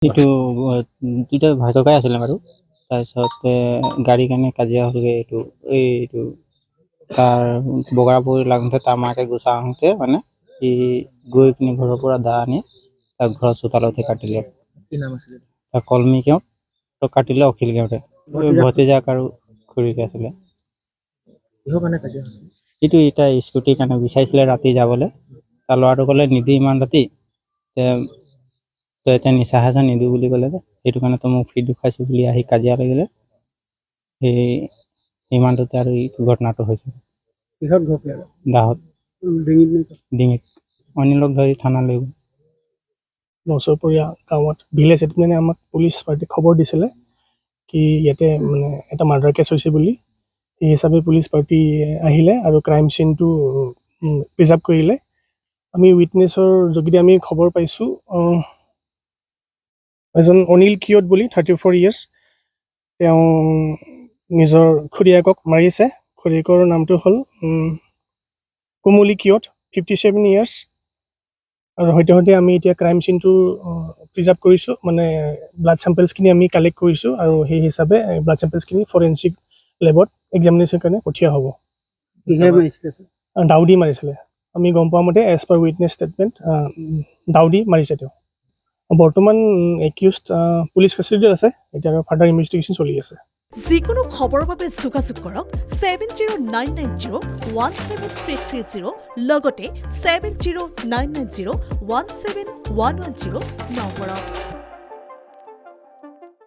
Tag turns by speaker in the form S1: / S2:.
S1: এইটো দুইটা ভাই ককাই আছিলে বাৰু। তাৰপিছত গাড়ীৰ কাৰণে কাজিয়া হ'লগৈ। এইটো তাৰ বগৰাপুৰ লাগোঁতে তাৰ মাকে গুচা আহোঁতে মানে সি গৈ পিনি ঘৰৰ পৰা দা আনি তাৰ ঘৰৰ চোতালতে কাটিলে।
S2: কি নাম আছিলে?
S1: তাৰ কলমি কেওট কাটিলে অখিল কেওটে। ভতিজাক আৰু খুৰীকে আছিলে।
S2: কিহৰ কাৰণে কাজিয়া হৈছিল?
S1: এইটো এতিয়া স্কুটিৰ কাৰণে বিচাৰিছিলে ৰাতি যাবলৈ। তাৰ ল'ৰাটো ক'লে নিদি ইমান ৰাতি, তই এতিয়া নিচা খাইছ নিদিওঁ বুলি ক'লে যে সেইটো কাৰণে তই মোক ফ্ৰী দেখুৱাইছোঁ বুলি আহি কাজিয়া লাগিলে। সেই ইমানটোতে আৰু এই ঘটনাটো হৈছিল।
S2: কিহত ঘৰ পেলালে?
S1: দাহত ডিঙিত অনিলক ধৰি থানালৈ গ'ল।
S3: নচৰপৰীয়া গাঁৱত ভিলেজ এডমিনে আমাক পুলিচ পাৰ্টিক খবৰ দিছিলে কি ইয়াতে মানে এটা মাৰ্ডাৰ কেছ হৈছে বুলি। সেই হিচাপে পুলিচ পাৰ্টি আহিলে আৰু ক্ৰাইম চিনটো প্ৰিজাৰ্ভ কৰিলে। আমি উইটনেছৰ যোগেদি আমি খবৰ পাইছোঁ এজন অনিল কিয়ত বুলি 34 years, তেওঁ নিজৰ খুৰীয়েকক মাৰিছে। খুৰীয়েকৰ নামটো হ'ল কোমলী কিয়ত, 57 years। আৰু সৈতে আমি এতিয়া ক্ৰাইম চিনটো প্ৰিজাৰ্ভ কৰিছোঁ, মানে ব্লাড চেম্পলছখিনি আমি কালেক্ট কৰিছোঁ আৰু সেই হিচাপে ব্লাড চেম্পলছখিনি ফৰেনচিক লেবত এক্সামিনেশ্যনৰ কাৰণে পঠিওৱা হ'ব। দাউদি মাৰিছিলে। আমি গম পোৱা মতে as per witness statement Dawoodi মাৰিছে তেওঁ। বৰ্তমান একিউজড পুলিচ কাষ্টাডিত আছে। এতিয়া ফাৰ্ডাৰ ইনভেষ্টিগেশ্যন চলি আছে।
S4: যিকোনো খবৰৰ বাবে যোগাযোগ কৰক 7099017330 লগতে 7099017110 নম্বৰত।